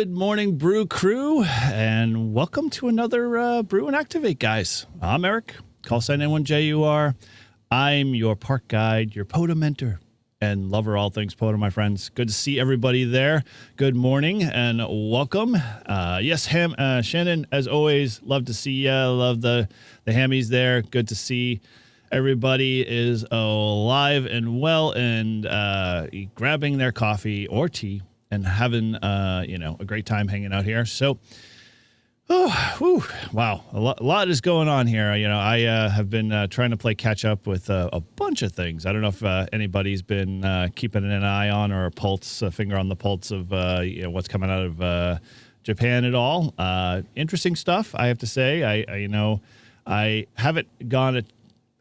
Good morning, Brew crew, and welcome to another Brew and Activate, guys. I'm Eric, call sign N1JUR. I'm your park guide, your POTA mentor, and lover all things POTA, my friends. Good to see everybody there. Good morning and welcome. Yes, Shannon, as always, love to see ya. Love the hammies there. Good to see everybody is alive and well and grabbing their coffee or tea and having, a great time hanging out here. So, wow, a lot is going on here. I have been trying to play catch up with a bunch of things. I don't know if anybody's been keeping an eye on or a finger on the pulse of what's coming out of Japan at all. Interesting stuff, I have to say. I haven't gone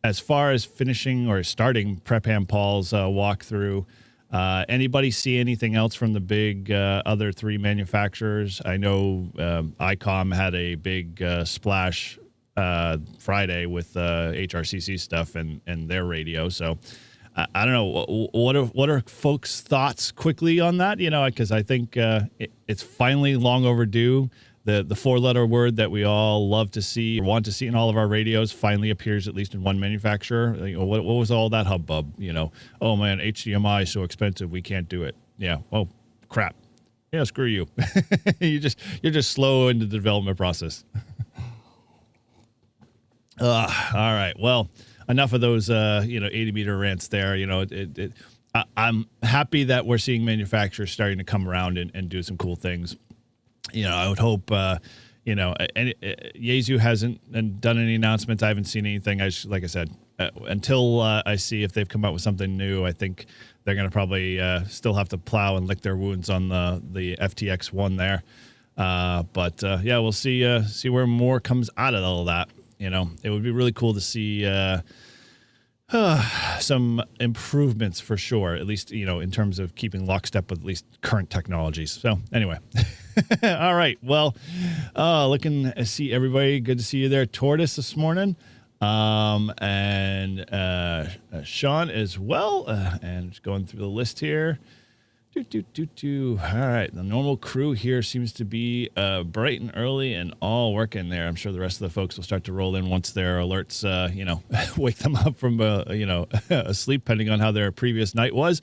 as far as finishing or starting Prep Ham Paul's walkthrough. Anybody see anything else from the big other three manufacturers? I know ICOM had a big splash Friday with HRCC stuff and their radio. So I don't know. What are folks' thoughts quickly on that? Because I think it's finally long overdue. The four-letter word that we all love to see, or want to see in all of our radios, finally appears at least in one manufacturer. What was all that hubbub? Oh man, HDMI is so expensive, we can't do it. Yeah. Oh crap. Yeah, screw you. You're just slow in the development process. All right. Well, enough of those 80-meter rants there. I'm happy that we're seeing manufacturers starting to come around and do some cool things. I would hope, Yaesu hasn't done any announcements. I haven't seen anything. Like I said, until I see if they've come out with something new, I think they're going to probably still have to plow and lick their wounds on the FTX one there. But we'll see where more comes out of all that. It would be really cool to see some improvements for sure, at least, in terms of keeping lockstep with at least current technologies. So anyway, all right. Well, looking to see everybody. Good to see you there. Tortoise this morning. And Sean as well. And just going through the list here. All right. The normal crew here seems to be bright and early and all working there. I'm sure the rest of the folks will start to roll in once their alerts, wake them up from, asleep, depending on how their previous night was.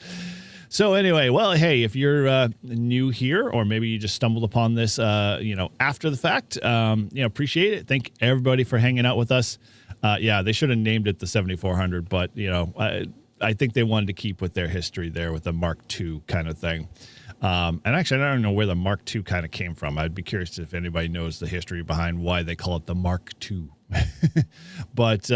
So anyway, well, hey, if you're new here, or maybe you just stumbled upon this, after the fact, appreciate it. Thank everybody for hanging out with us. They should have named it the 7400, but, I think they wanted to keep with their history there with the Mark II kind of thing. And actually, I don't know where the Mark II kind of came from. I'd be curious if anybody knows the history behind why they call it the Mark II. But,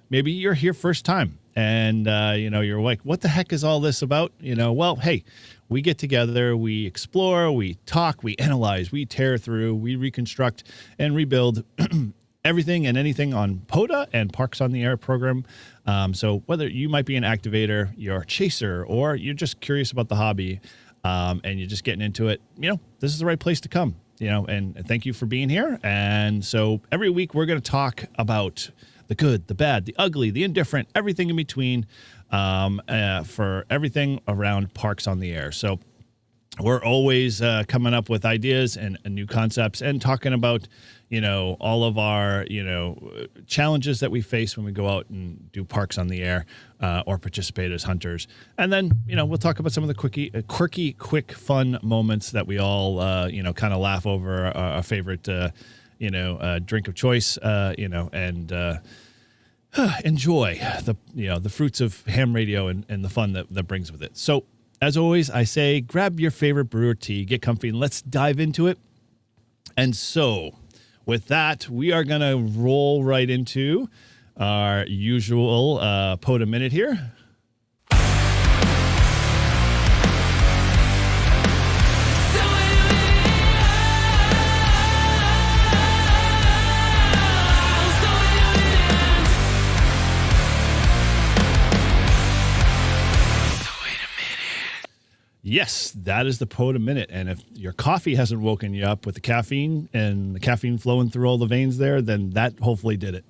maybe you're here first time and, you're like, what the heck is all this about? Well, hey, we get together, we explore, we talk, we analyze, we tear through, we reconstruct and rebuild everything and anything on POTA and Parks on the Air program. So whether you might be an activator, you're a chaser, or you're just curious about the hobby, and you're just getting into it, this is the right place to come, and thank you for being here. And so every week we're going to talk about the good, the bad, the ugly, the indifferent, everything in between, for everything around Parks on the Air. So we're always coming up with ideas and new concepts and talking about, all of our, challenges that we face when we go out and do Parks on the Air or participate as hunters. And then, we'll talk about some of the quirky, quick, fun moments that we all, kind of laugh over, our favorite, drink of choice, and enjoy the fruits of ham radio and the fun that brings with it. So, as always, I say, grab your favorite brew or tea, get comfy, and let's dive into it. And so, with that, we are going to roll right into our usual POTA Minute here. Yes, that is the POTA Minute. And if your coffee hasn't woken you up with the caffeine and the caffeine flowing through all the veins there, then that hopefully did it.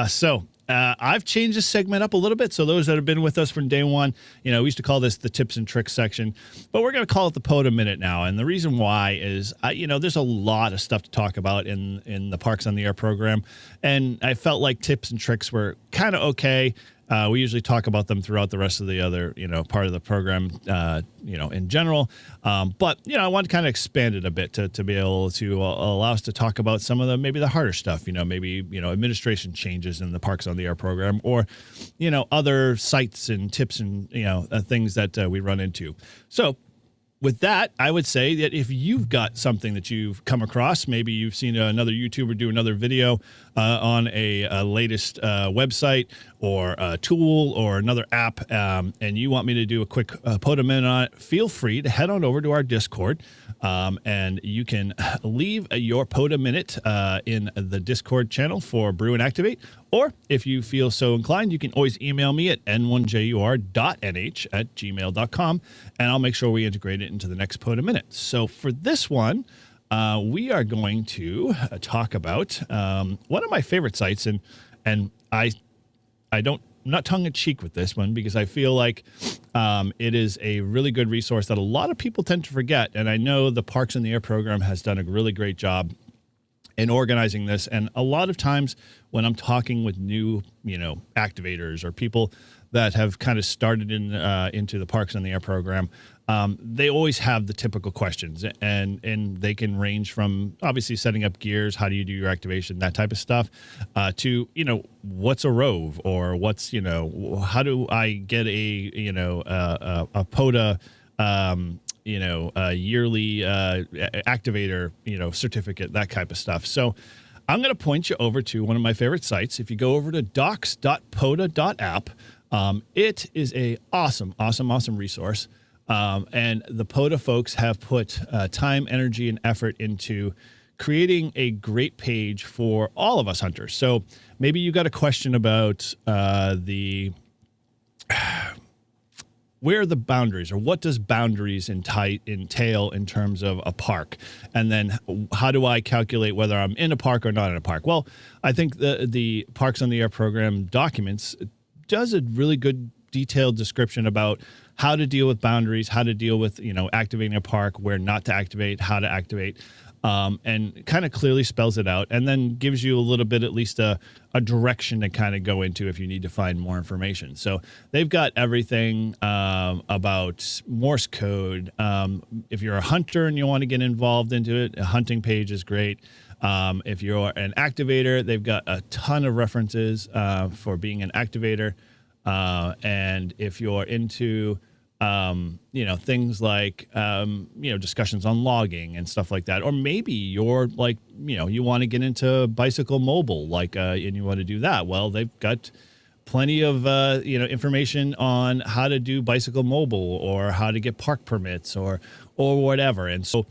So I've changed this segment up a little bit. So those that have been with us from day one, we used to call this the tips and tricks section, but we're going to call it the POTA Minute now. And the reason why is, there's a lot of stuff to talk about in the Parks on the Air program. And I felt like tips and tricks were kind of okay. We usually talk about them throughout the rest of the other, part of the program, in general. But, I want to kind of expand it a bit to be able to allow us to talk about some of maybe the harder stuff, maybe, administration changes in the Parks on the Air program, or, other sites and tips and, things that we run into. So with that, I would say that if you've got something that you've come across, maybe you've seen another YouTuber do another video on a latest website or a tool or another app, and you want me to do a quick POTA Minute on it, feel free to head on over to our Discord, and you can leave your POTA Minute in the Discord channel for Brew and Activate. Or if you feel so inclined, you can always email me at n1jur.nh@gmail.com, and I'll make sure we integrate it into the next POTA Minute. So for this one, we are going to talk about one of my favorite sites, and I'm not tongue-in-cheek with this one because I feel like it is a really good resource that a lot of people tend to forget. And I know the Parks in the Air program has done a really great job in organizing this. And a lot of times when I'm talking with new, activators or people that have kind of started into the Parks on the Air program, they always have the typical questions, and they can range from obviously setting up gears, how do you do your activation, that type of stuff, to, what's a rove, or what's, how do I get a POTA, a yearly activator, certificate, that type of stuff. So I'm going to point you over to one of my favorite sites. If you go over to docs.POTA.app, it is a awesome resource. And the POTA folks have put time, energy, and effort into creating a great page for all of us hunters. So maybe you got a question about where are the boundaries, or what does boundaries entail in terms of a park? And then how do I calculate whether I'm in a park or not in a park? Well, I think the Parks on the Air program documents does a really good detailed description about how to deal with boundaries, how to deal with, activating a park, where not to activate, how to activate, and kind of clearly spells it out, and then gives you a little bit, at least a direction to kind of go into if you need to find more information. So they've got everything about Morse code. If you're a hunter and you want to get involved into it, a hunting page is great. If you're an activator, they've got a ton of references for being an activator. And if you're into, things like, discussions on logging and stuff like that, or maybe you're like, you want to get into bicycle mobile, and you want to do that. Well, they've got plenty of, information on how to do bicycle mobile, or how to get park permits, or whatever. And so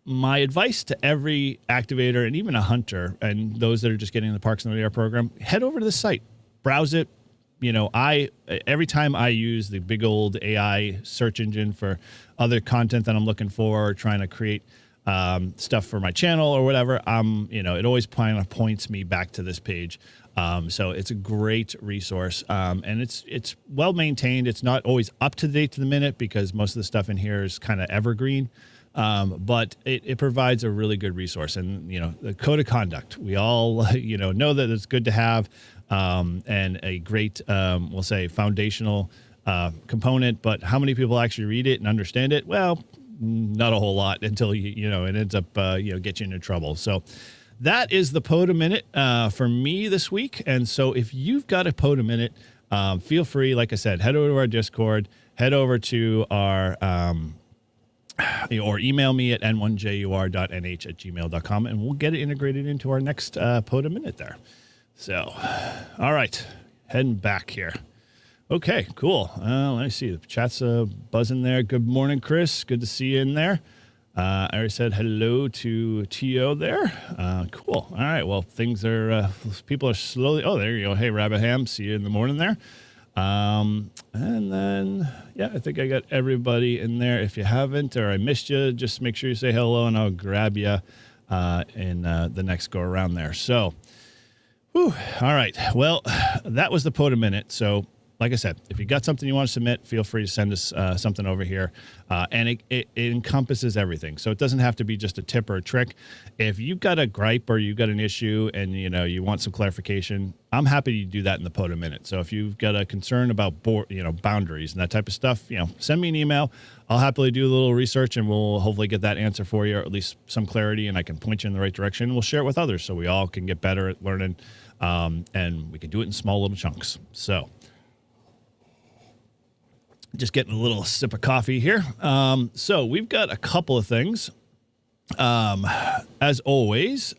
my advice to every activator and even a hunter, and those that are just getting in the Parks on the Air program, head over to the site, browse it. Every time I use the big old AI search engine for other content that I'm looking for, or trying to create stuff for my channel or whatever, it always kind of points me back to this page. So it's a great resource, and it's well maintained. It's not always up to date to the minute because most of the stuff in here is kind of evergreen. But it provides a really good resource, and the code of conduct, we all know that it's good to have, and a great we'll say foundational component. But how many people actually read it and understand it? Well, not a whole lot, until it ends up get you into trouble. So that is the POTA Minute for me this week. And so if you've got a POTA Minute, feel free, like I said, head over to our Discord, head over to our or email me at n1jur.nh@gmail.com, and we'll get it integrated into our next POTA Minute there. So, all right, heading back here. Okay, cool. Let me see. The chat's buzzing there. Good morning, Chris. Good to see you in there. I already said hello to T.O. there. Cool. All right, well, things are, people are slowly, oh, there you go. Hey, Rabbit Ham, see you in the morning there. And then, yeah, I think I got everybody in there. If you haven't, or I missed you, just make sure you say hello, and I'll grab you in the next go around there. So, Whew. All right. Well, that was the POTA Minute. So, like I said, if you got something you want to submit, feel free to send us something over here. And it encompasses everything. So it doesn't have to be just a tip or a trick. If you've got a gripe or you've got an issue and, you want some clarification, I'm happy to do that in the POTA Minute. So if you've got a concern about, boundaries and that type of stuff, send me an email. I'll happily do a little research and we'll hopefully get that answer for you, or at least some clarity, and I can point you in the right direction. We'll share it with others so we all can get better at learning, and we can do it in small little chunks. So just getting a little sip of coffee here. So we've got a couple of things. As always,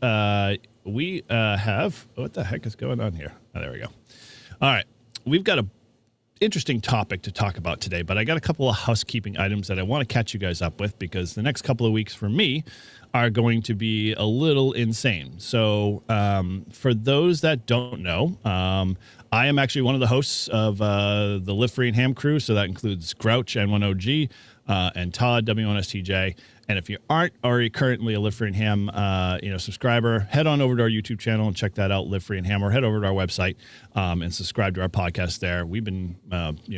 we have, what the heck is going on here? Oh, there we go. All right. We've got a interesting topic to talk about today, but I got a couple of housekeeping items that I want to catch you guys up with, because the next couple of weeks for me are going to be a little insane. So for those that don't know, I am actually one of the hosts of the Live Free and Ham crew. So that includes Grouch, N1OG, and Todd, W1STJ. And if you aren't already currently a Live Free and Ham subscriber, head on over to our YouTube channel and check that out, Live Free and Ham, or head over to our website and subscribe to our podcast there. We've been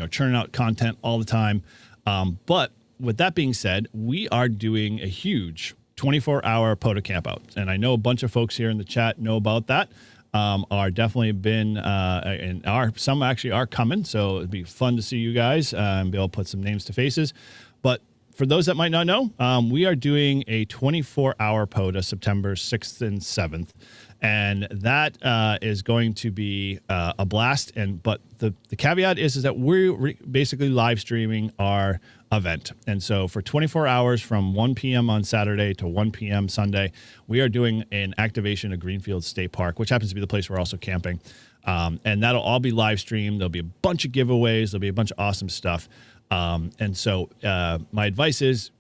churning out content all the time. But with that being said, we are doing a huge 24-hour POTA campout. And I know a bunch of folks here in the chat know about that. Are definitely been and some actually are coming, so it'd be fun to see you guys and be able to put some names to faces. But for those that might not know, we are doing a 24-hour POTA September 6th and 7th, and that is going to be a blast. But the caveat is that we're basically live streaming our event. And so for 24 hours from 1 p.m. on Saturday to 1 p.m. Sunday, we are doing an activation at Greenfield State Park, which happens to be the place we're also camping. And that'll all be live streamed. There'll be a bunch of giveaways. There'll be a bunch of awesome stuff. And so my advice is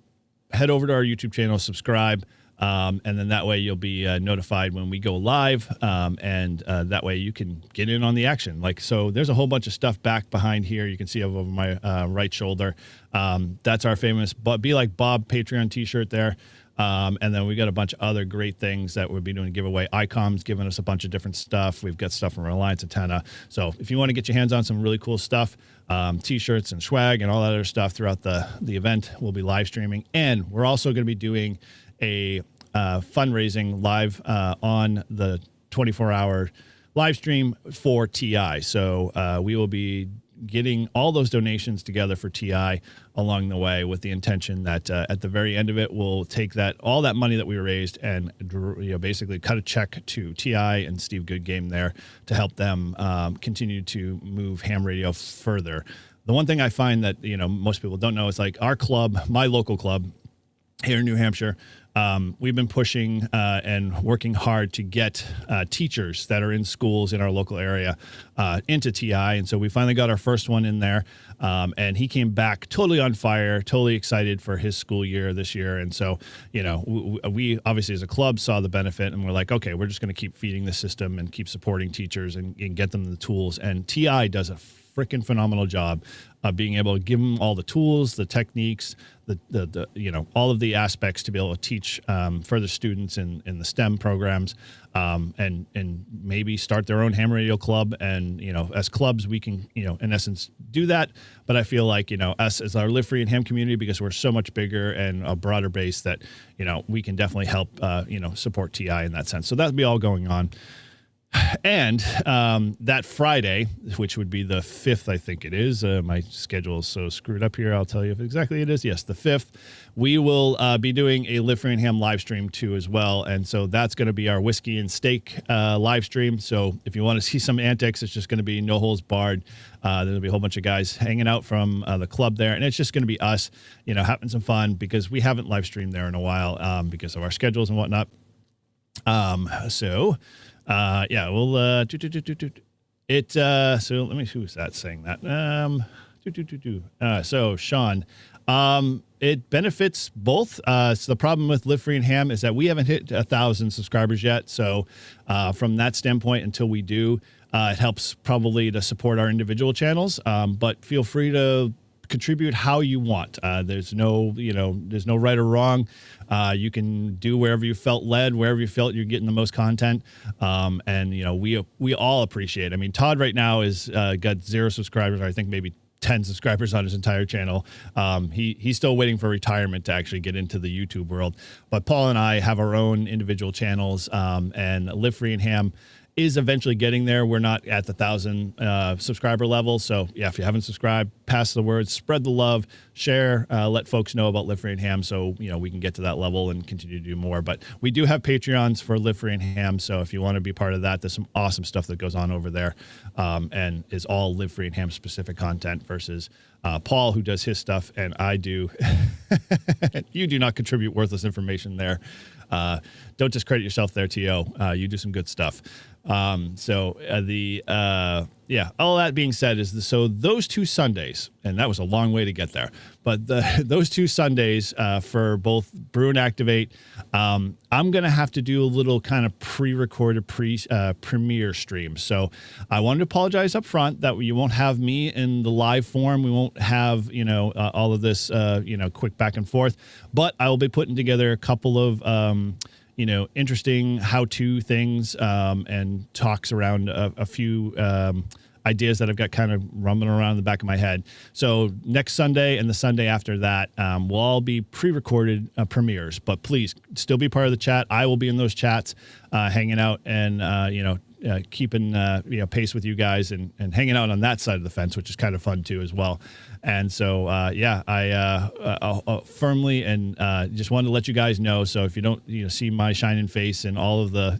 head over to our YouTube channel, subscribe, and then that way you'll be notified when we go live, and that way you can get in on the action. So there's a whole bunch of stuff back behind here. You can see over my right shoulder. That's our famous Be Like Bob Patreon t-shirt there. And then we got a bunch of other great things that we'll be doing a giveaway. ICOM's giving us a bunch of different stuff. We've got stuff from Reliance Antenna. So if you want to get your hands on some really cool stuff, t-shirts and swag and all that other stuff throughout the event, we'll be live streaming. And we're also going to be doing a fundraising live on the 24-hour live stream for TI. So we will be getting all those donations together for TI along the way, with the intention that at the very end of it, we'll take all that money that we raised and basically cut a check to TI and Steve Goodgame there to help them continue to move ham radio further. The one thing I find that most people don't know is our club, my local club here in New Hampshire, we've been pushing and working hard to get teachers that are in schools in our local area into TI. And so we finally got our first one in there. And he came back totally on fire, totally excited for his school year this year. And so, we obviously as a club saw the benefit, and we're like, okay, we're just going to keep feeding the system and keep supporting teachers and get them the tools. And TI does a freaking phenomenal job of being able to give them all the tools, the techniques, the all of the aspects to be able to teach further students in the STEM programs, and maybe start their own ham radio club. And as clubs, we can in essence do that. But I feel like us as our Live Free and Ham community, because we're so much bigger and a broader base, that we can definitely help support TI in that sense. So that'll be all going on. And that Friday, which would be the 5th, I think it is. My schedule is so screwed up here. I'll tell you if exactly it is. Yes, the 5th. We will be doing a Live Free and Ham live stream too as well. And so that's going to be our whiskey and steak live stream. So if you want to see some antics, it's just going to be no holds barred. There'll be a whole bunch of guys hanging out from the club there. And it's just going to be us, having some fun, because we haven't live streamed there in a while because of our schedules and whatnot. So we'll it. So let me see who's that saying that. So Sean, it benefits both. So the problem with Live Free and Ham is that we haven't hit 1,000 subscribers yet. So from that standpoint, until we do, it helps probably to support our individual channels. But feel free to contribute how you want. There's no right or wrong. You can do wherever you felt led, wherever you felt you're getting the most content. And we all appreciate it. I mean, Todd right now is got 0 subscribers, or I think maybe 10 subscribers on his entire channel. He's still waiting for retirement to actually get into the YouTube world. But Paul and I have our own individual channels, and Live Free and Ham is eventually getting there. We're not at the 1,000 subscriber level. So yeah, if you haven't subscribed, pass the word, spread the love, share, let folks know about Live Free and Ham, so we can get to that level and continue to do more. But we do have Patreons for Live Free and Ham, so if you want to be part of that, there's some awesome stuff that goes on over there, and is all Live Free and Ham specific content versus Paul, who does his stuff, and I do. You do not contribute worthless information there. Don't discredit yourself there, T.O. You do some good stuff. All that being said so those 2 Sundays, and that was a long way to get there, but those 2 Sundays for both Brew and Activate, I'm going to have to do a little kind of pre-recorded premiere stream. So I wanted to apologize up front that you won't have me in the live form. We won't have, all of this, quick back and forth, but I will be putting together a couple of, interesting how-to things, and talks around a few ideas that I've got kind of rumbling around in the back of my head. So next Sunday and the Sunday after that, we'll all be pre-recorded premieres, but please still be part of the chat. I will be in those chats, hanging out and, keeping pace with you guys and hanging out on that side of the fence, which is kind of fun too as well. And so I firmly and just wanted to let you guys know. So if you don't see my shining face and all of the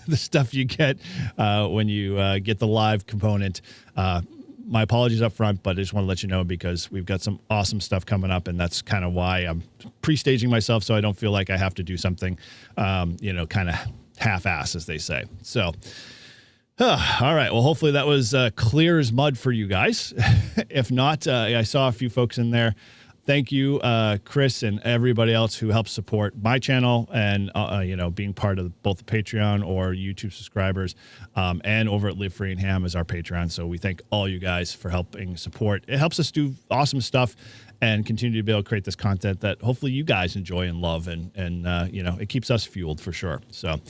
the stuff you get when you get the live component, my apologies up front, but I just want to let you know because we've got some awesome stuff coming up, and that's kind of why I'm pre-staging myself so I don't feel like I have to do something kind of half-ass, as they say. So all right, well, hopefully that was clear as mud for you guys. If not, I saw a few folks in there. Thank you, Chris and everybody else who helps support my channel and, being part of both the Patreon or YouTube subscribers, and over at Live Free and Ham is our Patreon. So we thank all you guys for helping support. It helps us do awesome stuff and continue to be able to create this content that hopefully you guys enjoy and love. And it keeps us fueled for sure. So,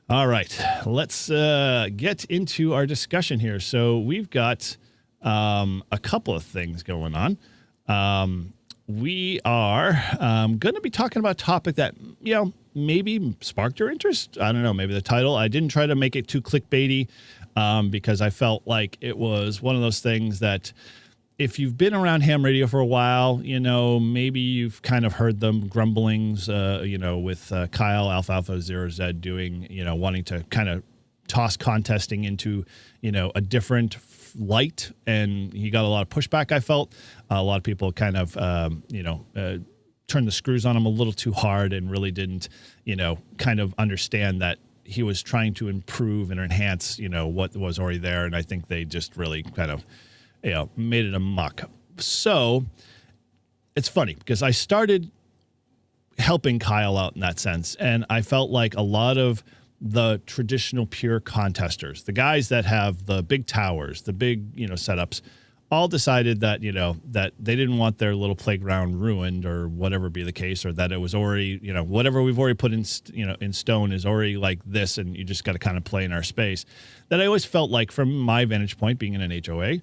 all right, let's get into our discussion here. So we've got a couple of things going on. We are going to be talking about a topic that, maybe sparked your interest. I don't know, maybe the title. I didn't try to make it too clickbaity because I felt like it was one of those things that if you've been around ham radio for a while, maybe you've kind of heard them grumblings, with Kyle Alfalfa 0Z doing, wanting to kind of toss contesting into, a different light, and he got a lot of pushback. I felt a lot of people kind of turned the screws on him a little too hard and really didn't kind of understand that he was trying to improve and enhance what was already there, and I think they just really kind of made it a muck. So it's funny because I started helping Kyle out in that sense, and I felt like a lot of the traditional pure contesters, the guys that have the big towers, the big, setups, all decided that, that they didn't want their little playground ruined or whatever be the case, or that it was already, whatever we've already put in, in stone is already like this, and you just got to kind of play in our space. That I always felt like, from my vantage point, being in an HOA,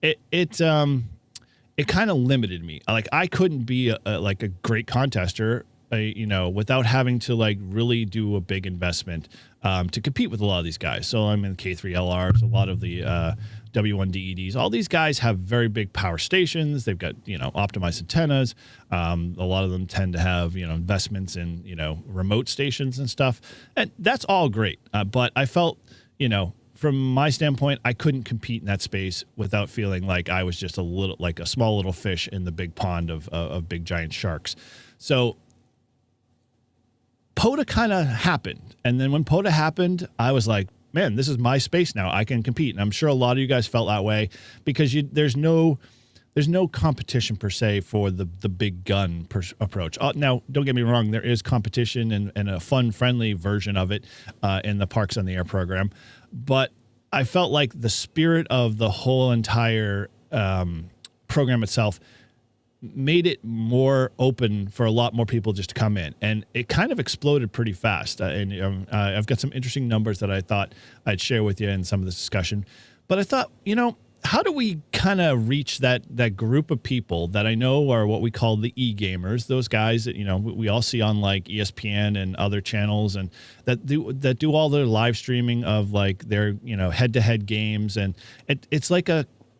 it kind of limited me. Like, I couldn't be a great contester, without having to really do a big investment to compete with a lot of these guys. So I'm in K3LRs, a lot of the W1DEDs. All these guys have very big power stations. They've got, optimized antennas. A lot of them tend to have, investments in, remote stations and stuff. And that's all great. But I felt, from my standpoint, I couldn't compete in that space without feeling like I was just a small little fish in the big pond of big giant sharks. So POTA kind of happened. And then when POTA happened, I was like, man, this is my space now. I can compete. And I'm sure a lot of you guys felt that way because there's no competition per se for the big gun approach. Now, don't get me wrong. There is competition and a fun, friendly version of it in the Parks on the Air program. But I felt like the spirit of the whole entire program itself made it more open for a lot more people just to come in, and it kind of exploded pretty fast. I've got some interesting numbers that I thought I'd share with you in some of this discussion. But I thought, how do we kind of reach that group of people that I know are what we call the e-gamers, those guys that, we all see on like ESPN and other channels, and that do all their live streaming of like their, head-to-head games. And it's like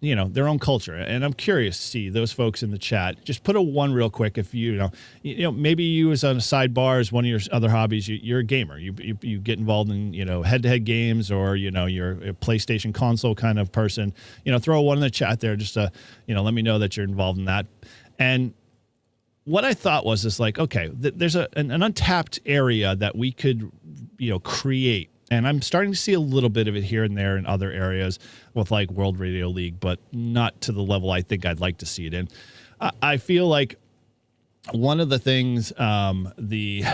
their own culture. And I'm curious to see those folks in the chat. Just put a 1 real quick if maybe you as on a sidebar as one of your other hobbies, you're a gamer. You get involved in, head-to-head games, or, you're a PlayStation console kind of person. Throw a 1 in the chat there just to, let me know that you're involved in that. And what I thought was this, like, okay, there's an untapped area that we could, create. And I'm starting to see a little bit of it here and there in other areas with like World Radio League, but not to the level I think I'd like to see it in. I feel like one of the things the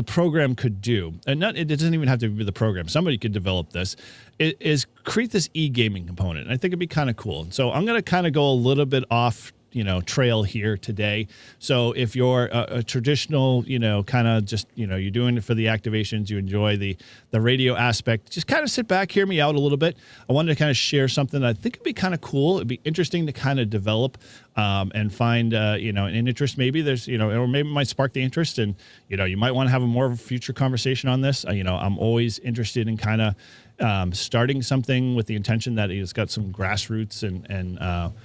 program could do, and it doesn't even have to be the program, somebody could develop this, is create this e-gaming component. And I think it'd be kind of cool. So I'm going to kind of go a little bit off trail here today. So if you're a traditional, kind of just, you're doing it for the activations, you enjoy the radio aspect, just kind of sit back, hear me out a little bit. I wanted to kind of share something that I think would be kind of cool. It'd be interesting to kind of develop and find, an interest. Maybe there's, or maybe it might spark the interest, and, you might want to have a more of a future conversation on this. I'm always interested in kind of starting something with the intention that it's got some grassroots and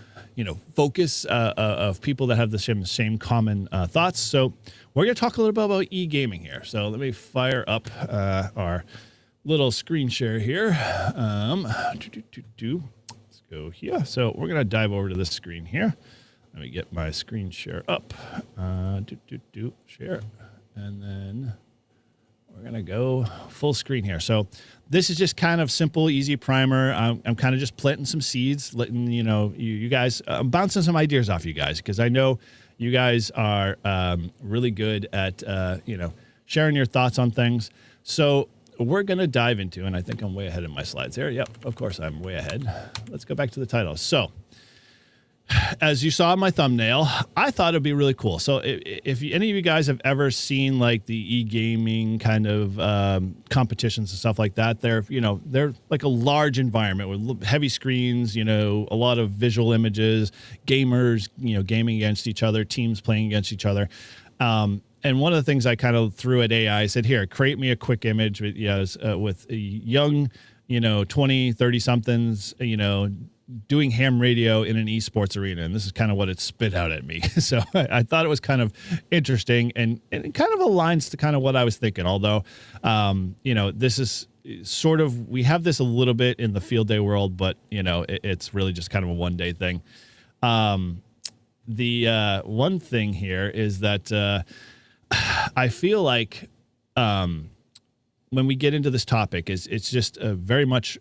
focus of people that have the same common thoughts. So we're going to talk a little bit about e-gaming here. So let me fire up our little screen share here. Let's go here. So we're going to dive over to this screen here. Let me get my screen share up. Share. And then we're going to go full screen here. So this is just kind of simple, easy primer. I'm kind of just planting some seeds, letting, you guys, I'm bouncing some ideas off you guys, because I know you guys are really good at, sharing your thoughts on things. So we're going to dive into, and I think I'm way ahead in my slides here. Yep, of course I'm way ahead. Let's go back to the title. So as you saw in my thumbnail, I thought it'd be really cool. So if any of you guys have ever seen like the e-gaming kind of competitions and stuff like that, they're like a large environment with heavy screens, a lot of visual images, gamers, gaming against each other, teams playing against each other. And one of the things I kind of threw at AI, I said, here, create me a quick image with young, 20, 30 somethings, doing ham radio in an esports arena. And this is kind of what it spit out at me. So I thought it was kind of interesting, and it kind of aligns to kind of what I was thinking. Although, this is sort of, we have this a little bit in the field day world, but it's really just kind of a 1-day thing. The one thing here is that I feel like when we get into this topic, it's just a very much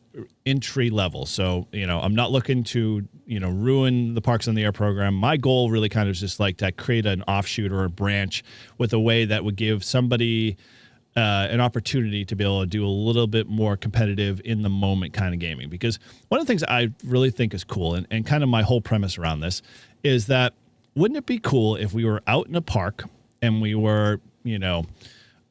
entry level. So, I'm not looking to, ruin the Parks on the Air program. My goal really kind of is just like to create an offshoot or a branch with a way that would give somebody an opportunity to be able to do a little bit more competitive in the moment kind of gaming. Because one of the things I really think is cool, and kind of my whole premise around this, is that wouldn't it be cool if we were out in a park and we were,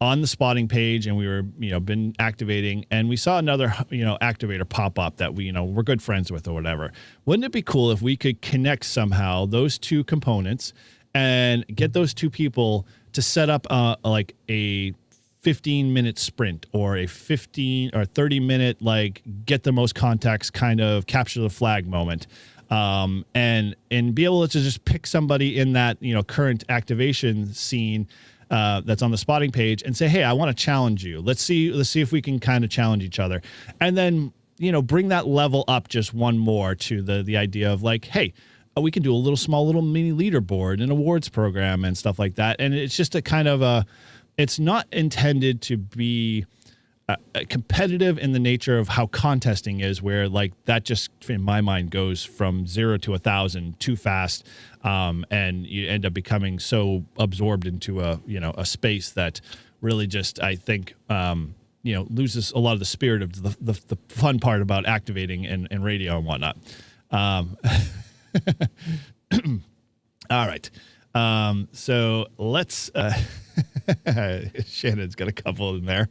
on the spotting page, and we were, been activating, and we saw another, activator pop up that we're good friends with or whatever. Wouldn't it be cool if we could connect somehow those two components and get those two people to set up like a 15-minute sprint, or a 15 or 30-minute, like, get the most contacts kind of capture the flag moment, and be able to just pick somebody in that, current activation scene that's on the spotting page and say, hey, I want to challenge you. Let's see if we can kind of challenge each other. And then, bring that level up just one more to the idea of like, hey, we can do a small little mini leaderboard and awards program and stuff like that. And it's just a kind of it's not intended to be competitive in the nature of how contesting is, where like that just in my mind goes from 0 to 1,000 too fast, and you end up becoming so absorbed into a space that really just, I think, loses a lot of the spirit of the fun part about activating and radio and whatnot. Um, all right. So let's, Shannon's got a couple in there.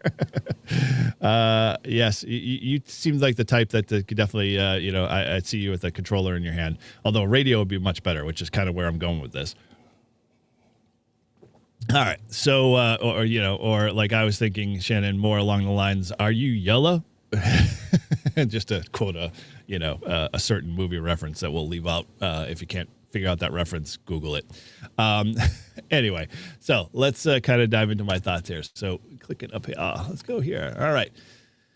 Yes, you seem like the type that could definitely, I see you with a controller in your hand, although radio would be much better, which is kind of where I'm going with this. All right. So, or like I was thinking, Shannon, more along the lines, are you yellow? Just to quote a certain movie reference that we'll leave out. If you can't figure out that reference, Google it. Anyway, so let's kind of dive into my thoughts here. So clicking up here. Let's go here. All right.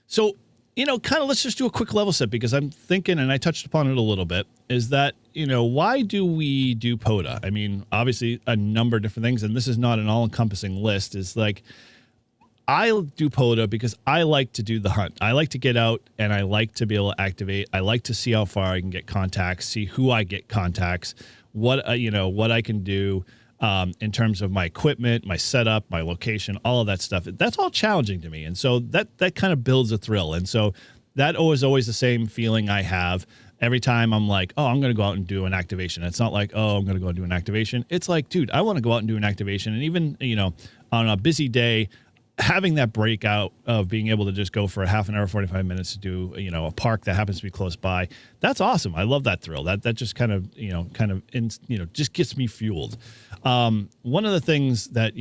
So, kind of let's just do a quick level set, because I'm thinking, and I touched upon it a little bit, is that, why do we do POTA? I mean, obviously a number of different things, and this is not an all-encompassing list. Is like, I do POTA because I like to do the hunt. I like to get out and I like to be able to activate. I like to see how far I can get contacts, see who I get contacts, what I can do in terms of my equipment, my setup, my location, all of that stuff. That's all challenging to me. And so that kind of builds a thrill. And so that is always the same feeling I have every time I'm like, oh, I'm going to go out and do an activation. It's not like, oh, I'm going to go and do an activation. It's like, dude, I want to go out and do an activation. And even, on a busy day, having that breakout of being able to just go for a half an hour, 45 minutes to do, a park that happens to be close by. That's awesome. I love that thrill. That just kind of just gets me fueled. One of the things that,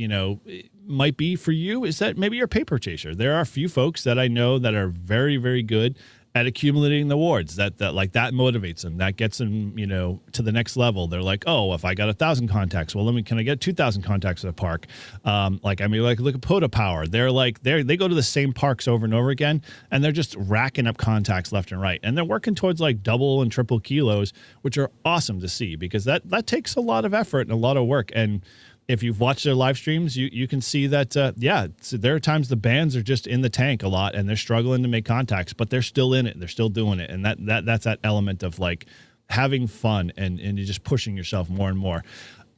might be for you is that maybe you're a paper chaser. There are a few folks that I know that are very, very good at accumulating the awards. That motivates them. That gets them, to the next level. They're like, oh, if I got 1,000 contacts, well, can I get 2,000 contacts at a park? Look at POTA Power. They go to the same parks over and over again, and they're just racking up contacts left and right. And they're working towards like double and triple kilos, which are awesome to see, because that takes a lot of effort and a lot of work. And if you've watched their live streams, you can see that, there are times the bands are just in the tank a lot and they're struggling to make contacts, but they're still in it. They're still doing it. And that's that element of like having fun and you're just pushing yourself more and more.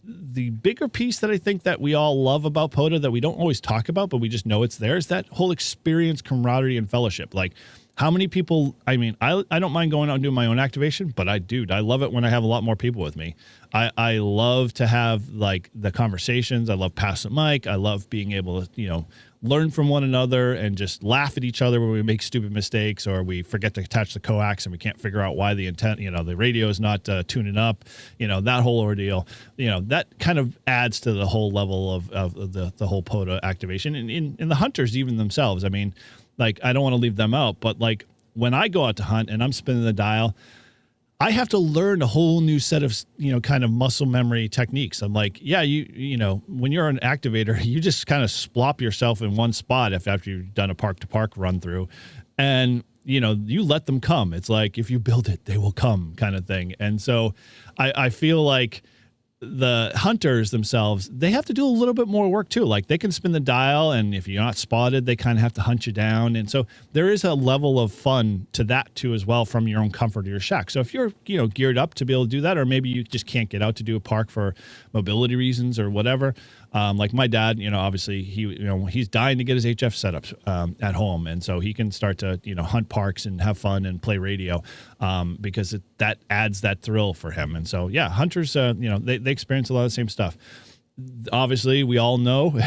The bigger piece that I think that we all love about POTA that we don't always talk about, but we just know it's there, is that whole experience, camaraderie, and fellowship. Like, how many people, I don't mind going out and doing my own activation, but I love it when I have a lot more people with me. I love to have like the conversations. I love pass the mic. I love being able to, learn from one another and just laugh at each other when we make stupid mistakes or we forget to attach the coax and we can't figure out why the radio is not tuning up, that whole ordeal, that kind of adds to the whole level of the whole POTA activation. And in the hunters even themselves, I mean, like, I don't want to leave them out, but like when I go out to hunt and I'm spinning the dial, I have to learn a whole new set of, kind of muscle memory techniques. I'm like, yeah, when you're an activator, you just kind of splop yourself in one spot after you've done a park to park run through, and, you let them come. It's like, if you build it, they will come kind of thing. And so I feel like the hunters themselves, they have to do a little bit more work too. Like, they can spin the dial, and if you're not spotted, they kind of have to hunt you down. And so there is a level of fun to that too, as well, from your own comfort of your shack. So if you're, geared up to be able to do that, or maybe you just can't get out to do a park for mobility reasons or whatever. Like my dad, obviously he's dying to get his HF set up at home. And so he can start to, hunt parks and have fun and play radio because that adds that thrill for him. And so, yeah, hunters, they experience a lot of the same stuff. Obviously, we all know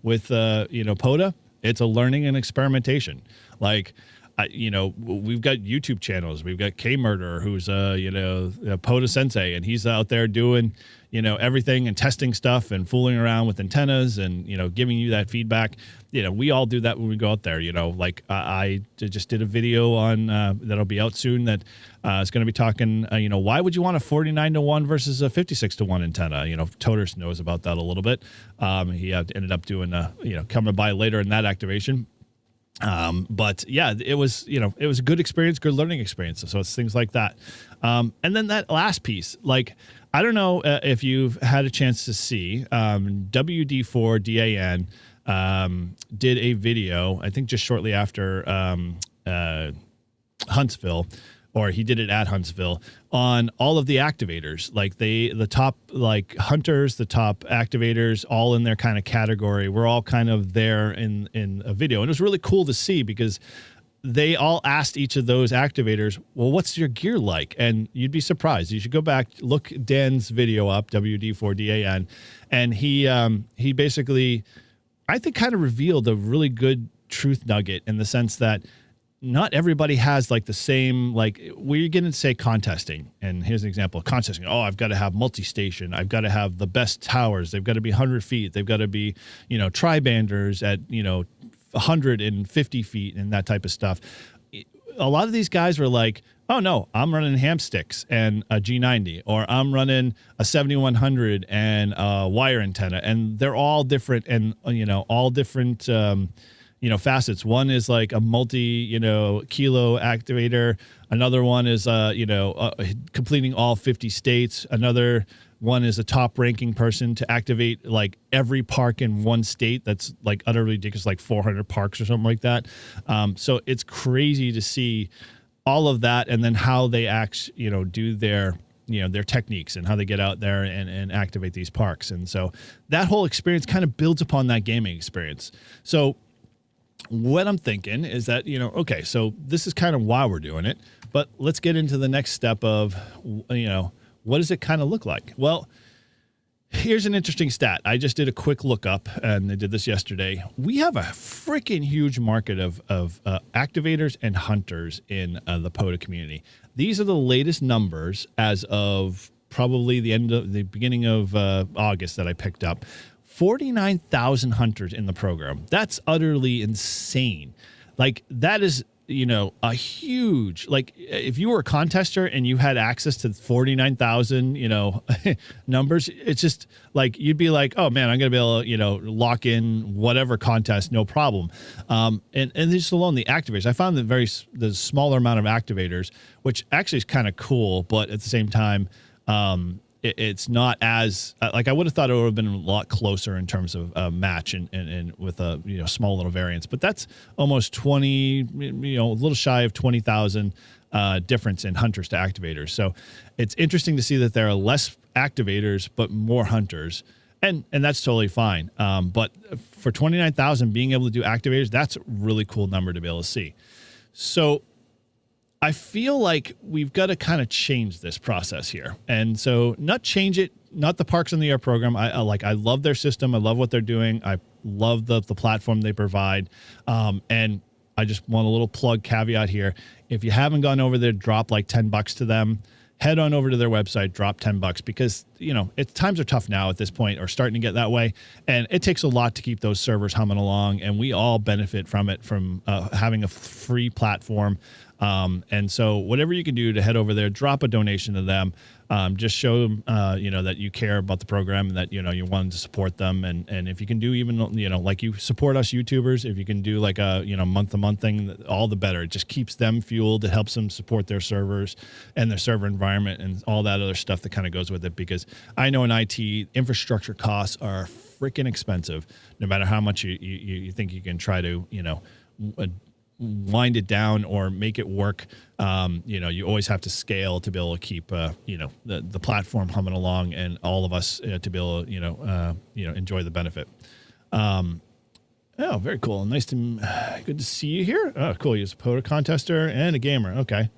with, POTA, it's a learning and experimentation. Like, we've got YouTube channels. We've got K-Murder, who's, a POTA sensei, and he's out there doing, everything and testing stuff and fooling around with antennas and, giving you that feedback. We all do that when we go out there. Like I just did a video on that'll be out soon that is going to be talking, why would you want a 49-to-1 versus a 56-to-1 antenna? Toters knows about that a little bit. He ended up doing, coming by later in that activation. But yeah, it was a good experience, good learning experience. So it's things like that. And then that last piece, like, I don't know if you've had a chance to see, WD4DAN, did a video, I think just shortly after, Huntsville, or he did it at Huntsville, on all of the activators, like the top, like hunters, the top activators, all in their kind of category. We're all kind of there in a video. And it was really cool to see, because they all asked each of those activators, well, what's your gear like? And you'd be surprised. You should go back, look Dan's video up, WD4DAN, and he basically, I think, kind of revealed a really good truth nugget in the sense that not everybody has like the same, like we're going to say contesting. And here's an example of contesting. Oh, I've got to have multi-station. I've got to have the best towers. They've got to be 100 feet. They've got to be, tri-banders at, 150 feet and that type of stuff. A lot of these guys were like, oh no, I'm running ham sticks and a G90, or I'm running a 7100 and a wire antenna. And they're all different and, all different, facets. One is like a kilo activator. Another one is, completing all 50 states. Another one is a top ranking person to activate like every park in one state. That's like utterly ridiculous, like 400 parks or something like that. So it's crazy to see all of that. And then how they do their techniques and how they get out there and activate these parks. And so that whole experience kind of builds upon that gaming experience. So what I'm thinking is that, okay, so this is kind of why we're doing it, but let's get into the next step of, what does it kind of look like? Well, here's an interesting stat. I just did a quick lookup, and I did this yesterday. We have a freaking huge market of activators and hunters in the POTA community. These are the latest numbers as of probably the beginning of August that I picked up. 49,000 hunters in the program. That's utterly insane. Like, that is, a huge, like, if you were a contester and you had access to 49,000, numbers, it's just like, you'd be like, oh man, I'm going to be able to, lock in whatever contest, no problem. And just alone the activators, I found the smaller amount of activators, which actually is kind of cool, but at the same time, it's not as like I would have thought it would have been a lot closer in terms of match and with a small little variance, but that's almost 20, a little shy of 20,000 difference in hunters to activators. So it's interesting to see that there are less activators but more hunters, and that's totally fine. But for 29,000 being able to do activators, that's a really cool number to be able to see. So I feel like we've got to kind of change this process here. And so not change it, not the Parks on the Air program. I love their system. I love what they're doing. I love the platform they provide. And I just want a little plug caveat here. If you haven't gone over there, drop like $10 to them. Head on over to their website, drop $10 because, times are tough now at this point, or starting to get that way. And it takes a lot to keep those servers humming along. And we all benefit from it, from having a free platform. And so whatever you can do to head over there, drop a donation to them, just show them, that you care about the program and that, you wanted to support them. And if you can do even, like you support us YouTubers, if you can do like a, month-to-month thing, all the better. It just keeps them fueled. It helps them support their servers and their server environment and all that other stuff that kind of goes with it. Because I know in IT, infrastructure costs are freaking expensive, no matter how much you think you can try to, wind it down or make it work. You always have to scale to be able to keep, the platform humming along and all of us to be able to, enjoy the benefit. Oh, very cool. Good to see you here. Oh, cool. You're a POTA contester and a gamer. Okay.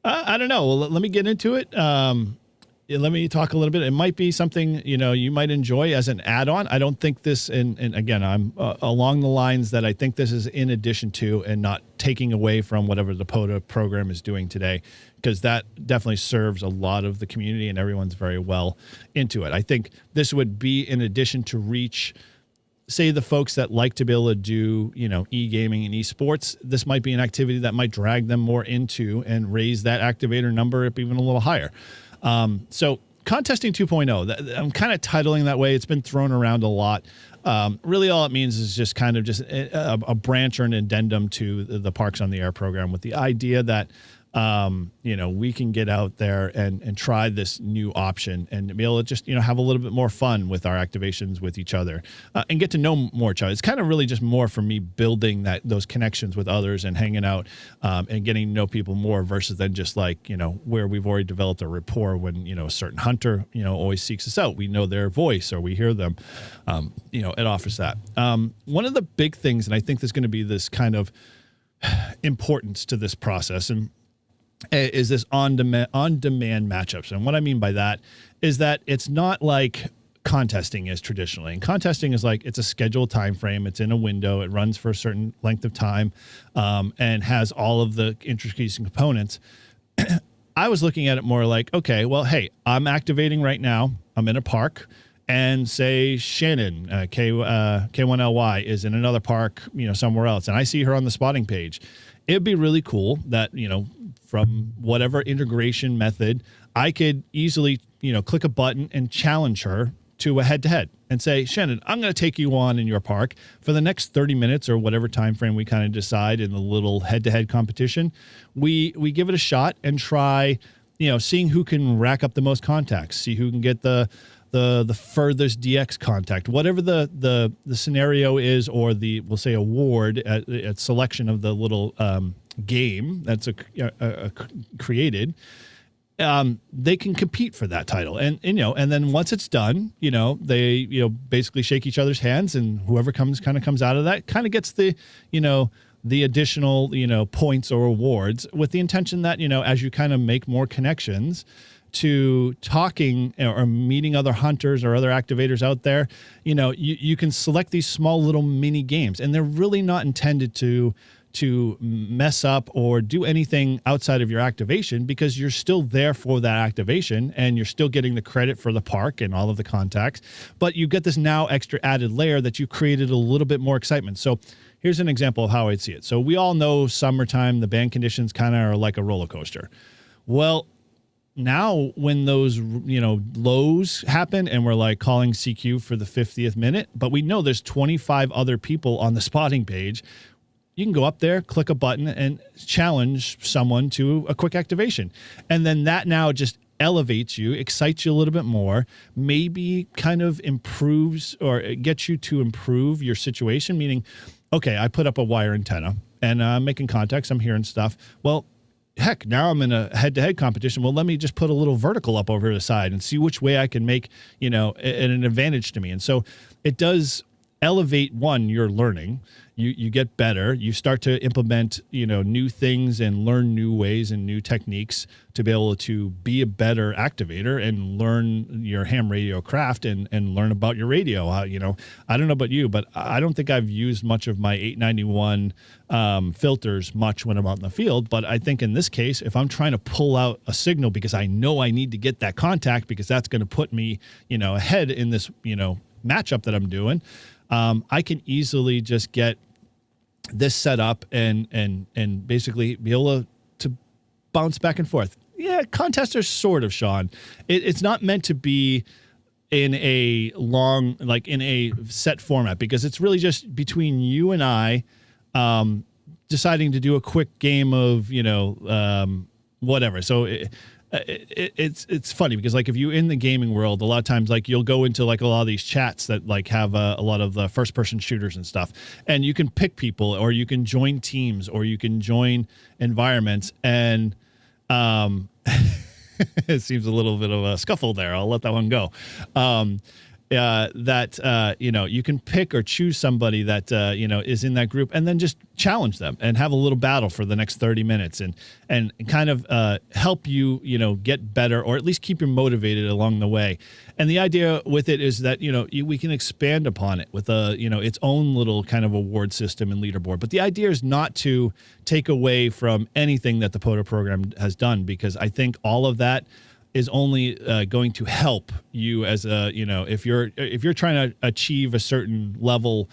I don't know. Well, let me get into it. Let me talk a little bit. It might be something, you might enjoy as an add-on. I don't think this, and again, I'm along the lines that I think this is in addition to and not taking away from whatever the POTA program is doing today, because that definitely serves a lot of the community and everyone's very well into it. I think this would be in addition to reach, say, the folks that like to be able to do, e-gaming and esports. This might be an activity that might drag them more into and raise that activator number up even a little higher. So contesting 2.0, I'm kind of titling that way. It's been thrown around a lot. Really all it means is just kind of just a branch or an addendum to the Parks on the Air program, with the idea that, we can get out there and try this new option and be able to just, have a little bit more fun with our activations with each other, and get to know more each other. It's kind of really just more for me building those connections with others and hanging out, and getting to know people more versus than just like, where we've already developed a rapport when, a certain hunter, always seeks us out. We know their voice or we hear them, it offers that. One of the big things, and I think there's going to be this kind of, importance to this process, and is this on-demand matchups. And what I mean by that is that it's not like contesting is traditionally. And contesting is like, it's a scheduled time frame. It's in a window. It runs for a certain length of time, and has all of the intricacies and components. I was looking at it more like, okay, well, hey, I'm activating right now. I'm in a park, and say Shannon, K1LY, is in another park, somewhere else, and I see her on the spotting page. It'd be really cool that, from whatever integration method, I could easily, click a button and challenge her to a head-to-head and say, Shannon, I'm going to take you on in your park for the next 30 minutes or whatever time frame we kind of decide in the little head-to-head competition. We give it a shot and try, seeing who can rack up the most contacts, see who can get the furthest DX contact, whatever the scenario is, or we'll say award at selection of the little game that's created. They can compete for that title, and then once it's done, they basically shake each other's hands, and whoever comes out of that kind of gets the additional points or awards, with the intention that as you kind of make more connections to talking or meeting other hunters or other activators out there, you can select these small little mini games, and they're really not intended to mess up or do anything outside of your activation, because you're still there for that activation and you're still getting the credit for the park and all of the contacts, but you get this now extra added layer that you created a little bit more excitement. So here's an example of how I'd see it. So we all know summertime, the band conditions kind of are like a roller coaster. Well, now when those lows happen and we're like calling CQ for the 50th minute, but we know there's 25 other people on the spotting page, you can go up there, click a button, and challenge someone to a quick activation. And then that now just elevates you, excites you a little bit more, maybe kind of improves or gets you to improve your situation, meaning, okay, I put up a wire antenna and I'm making contacts, I'm hearing stuff. Well, heck, now I'm in a head-to-head competition. Well, let me just put a little vertical up over the side and see which way I can make, an advantage to me. And so it does elevate, your learning. You get better. You start to implement, new things and learn new ways and new techniques to be able to be a better activator and learn your ham radio craft and learn about your radio. I don't know about you, but I don't think I've used much of my 891 filters much when I'm out in the field. But I think in this case, if I'm trying to pull out a signal because I know I need to get that contact because that's going to put me, ahead in this, matchup that I'm doing, I can easily just get this set up and basically be able to bounce back and forth. Yeah, contests are sort of, Sean. It's not meant to be in a long, like in a set format, because it's really just between you and I deciding to do a quick game of, whatever. So it's funny because like if you in the gaming world, a lot of times like you'll go into like a lot of these chats that like have a lot of the first person shooters and stuff, and you can pick people or you can join teams or you can join environments, and it seems a little bit of a scuffle there. I'll let that one go. You can pick or choose somebody that, is in that group, and then just challenge them and have a little battle for the next 30 minutes and kind of help you, get better, or at least keep you motivated along the way. And the idea with it is that, we can expand upon it with its own little kind of award system and leaderboard. But the idea is not to take away from anything that the POTA program has done, because I think all of that is only going to help you as a, if you're trying to achieve a certain level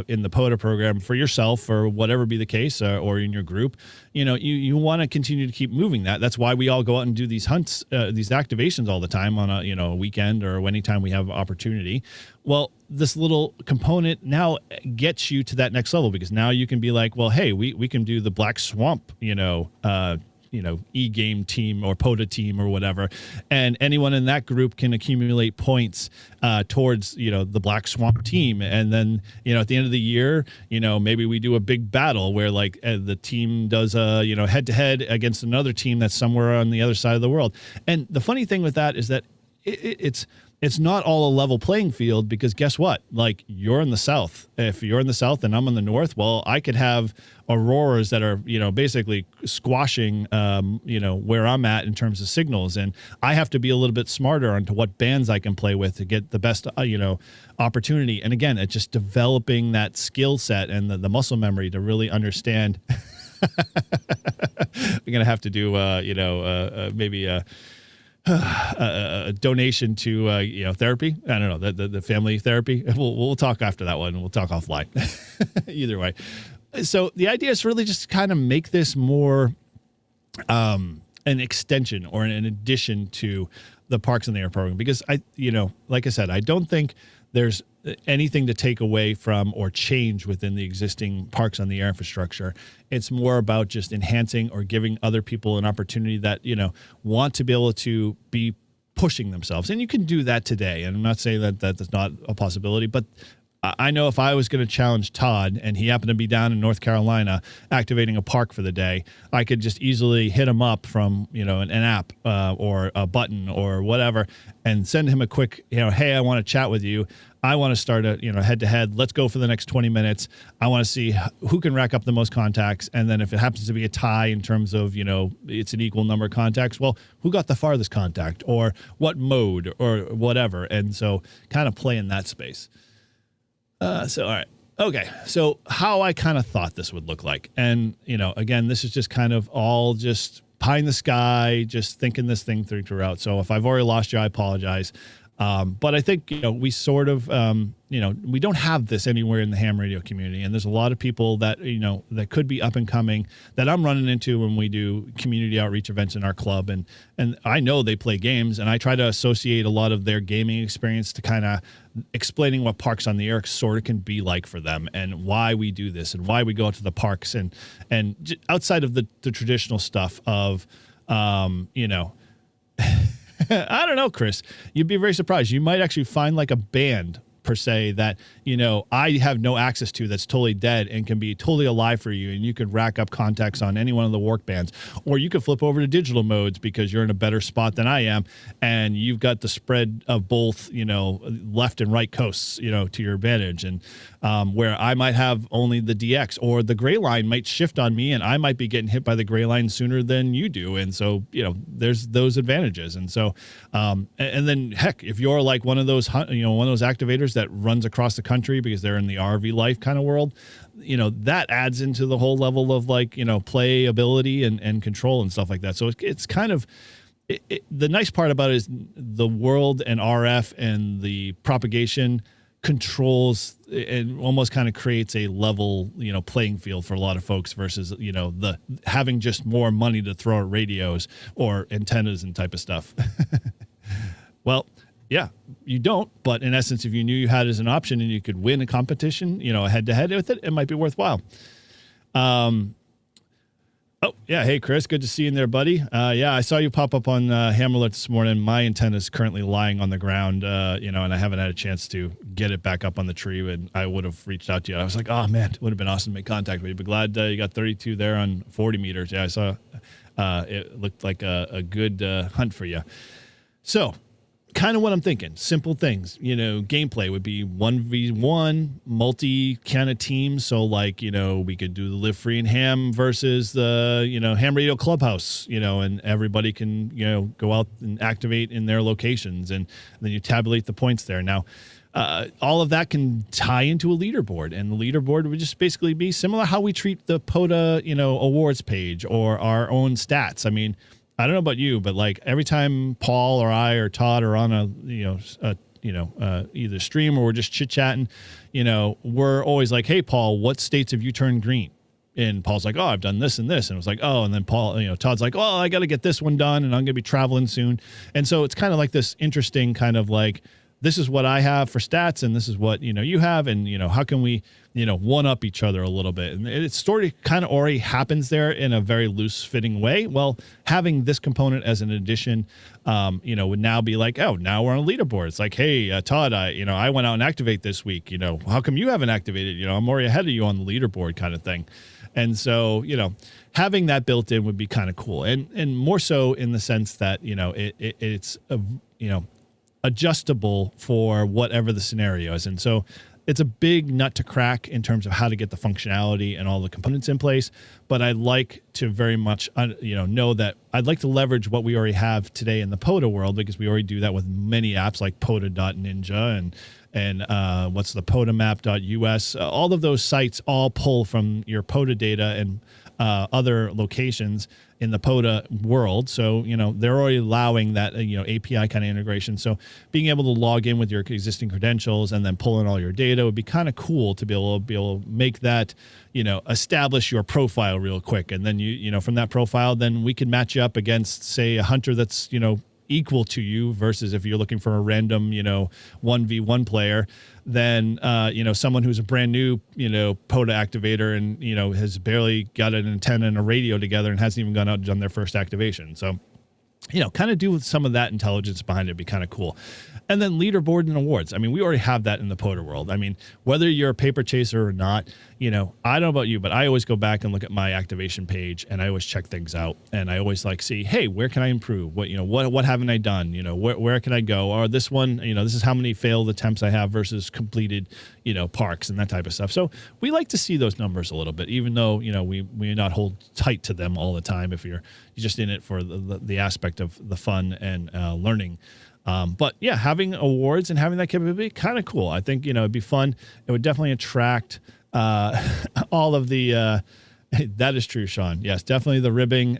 in the POTA program for yourself or whatever be the case, or in your group, you want to continue to keep moving that. That's why we all go out and do these hunts, these activations all the time on a weekend or anytime we have opportunity. Well, this little component now gets you to that next level, because now you can be like, well, hey, we can do the Black Swamp, e-game team or POTA team or whatever, and anyone in that group can accumulate points towards the Black Swamp team. And then at the end of the year, maybe we do a big battle where like the team does a head to head against another team that's somewhere on the other side of the world. And the funny thing with that is that it's it's not all a level playing field, because guess what? Like, you're in the South. If you're in the South and I'm in the North, well, I could have auroras that are, basically squashing, where I'm at in terms of signals. And I have to be a little bit smarter onto what bands I can play with to get the best, opportunity. And again, it's just developing that skill set and the muscle memory to really understand. We're going to have to do, maybe a donation to therapy. I don't know, the family therapy. We'll talk after that one. We'll talk offline. Either way. So the idea is really just kind of make this more an extension or an addition to the Parks in the Air program, because like I said, I don't think there's anything to take away from or change within the existing Parks on the Air infrastructure. It's more about just enhancing or giving other people an opportunity that, want to be able to be pushing themselves. And you can do that today. And I'm not saying that that's not a possibility, but I know if I was going to challenge Todd and he happened to be down in North Carolina activating a park for the day, I could just easily hit him up from, an app or a button or whatever and send him a quick, hey, I want to chat with you. I want to start a, head to head. Let's go for the next 20 minutes. I want to see who can rack up the most contacts. And then if it happens to be a tie in terms of, it's an equal number of contacts, well, who got the farthest contact or what mode or whatever. And so kind of play in that space. All right. Okay. So how I kind of thought this would look like. And, again, this is just kind of all just pie in the sky, just thinking this thing throughout. So if I've already lost you, I apologize. But I think, we sort of, we don't have this anywhere in the ham radio community. And there's a lot of people that, that could be up and coming that I'm running into when we do community outreach events in our club. And I know they play games, and I try to associate a lot of their gaming experience to kind of explaining what Parks on the Air sort of can be like for them and why we do this and why we go out to the parks and outside of the traditional stuff of, I don't know, Chris, you'd be very surprised. You might actually find like a band per se that, I have no access to, that's totally dead and can be totally alive for you. And you could rack up contacts on any one of the work bands, or you could flip over to digital modes because you're in a better spot than I am. And you've got the spread of both, left and right coasts, to your advantage. And where I might have only the DX, or the gray line might shift on me and I might be getting hit by the gray line sooner than you do. And so, there's those advantages. And so, and then heck, if you're like one of those, one of those activators that runs across the country because they're in the RV life kind of world, that adds into the whole level of like, playability and control and stuff like that. So it's kind of, the nice part about it is the world and RF and the propagation controls and almost kind of creates a level, playing field for a lot of folks versus, the having just more money to throw at radios or antennas and type of stuff. Well, yeah, you don't. But in essence, if you knew you had it as an option and you could win a competition, head to head with it, it might be worthwhile. Oh, yeah. Hey, Chris, good to see you in there, buddy. Yeah, I saw you pop up on Ham Alert this morning. My antenna is currently lying on the ground, and I haven't had a chance to get it back up on the tree, and I would have reached out to you. I was like, oh, man, it would have been awesome to make contact with you, but glad you got 32 there on 40 meters. Yeah, I saw it looked like a good hunt for you. So kind of what I'm thinking, simple things, gameplay would be 1v1 multi kind of teams. So like, we could do the Live Free and Ham versus the, Ham Radio Clubhouse, and everybody can, go out and activate in their locations, and then you tabulate the points there. Now, all of that can tie into a leaderboard, and the leaderboard would just basically be similar how we treat the POTA, awards page or our own stats. I mean, I don't know about you, but like every time Paul or I or Todd are on either stream or we're just chit chatting, we're always like, hey, Paul, what states have you turned green? And Paul's like, oh, I've done this and this. And it was like, oh, and then Paul, Todd's like, oh, I got to get this one done and I'm going to be traveling soon. And so it's kind of like this interesting kind of like, this is what I have for stats and this is what, you have. And, how can we, one up each other a little bit. And it's sort of kind of already happens there in a very loose fitting way. Well, having this component as an addition, would now be like, oh, now we're on a leaderboard. It's like, hey, Todd, I went out and activate this week. How come you haven't activated? I'm already ahead of you on the leaderboard kind of thing. And so, having that built in would be kind of cool. And more so in the sense that, it's adjustable for whatever the scenario is. And so it's a big nut to crack in terms of how to get the functionality and all the components in place. But I'd like to very much, know that I'd like to leverage what we already have today in the POTA world, because we already do that with many apps like POTA.ninja and what's the POTA.APP.us. All of those sites all pull from your POTA data and other locations in the POTA world. So, they're already allowing that, API kind of integration. So being able to log in with your existing credentials and then pull in all your data would be kind of cool to be able to make that, establish your profile real quick. And then from that profile, then we can match you up against, say, a hunter that's, equal to you, versus if you're looking for a random, 1v1 player, then, someone who's a brand new, POTA activator and, has barely got an antenna and a radio together and hasn't even gone out and done their first activation. So, kind of do with some of that intelligence behind it would be kind of cool. And then leaderboard and awards. I mean, we already have that in the POTA world. I mean, whether you're a paper chaser or not, I don't know about you, but I always go back and look at my activation page and I always check things out. And I always see, hey, where can I improve? What haven't I done? Where can I go? Or this one, this is how many failed attempts I have versus completed, parks and that type of stuff. So we like to see those numbers a little bit, even though, we may not hold tight to them all the time if you're just in it for the aspect of the fun and learning. But yeah, having awards and having that capability, kind of cool. I think, it'd be fun. It would definitely attract all of the, that is true, Sean. Yes, definitely the ribbing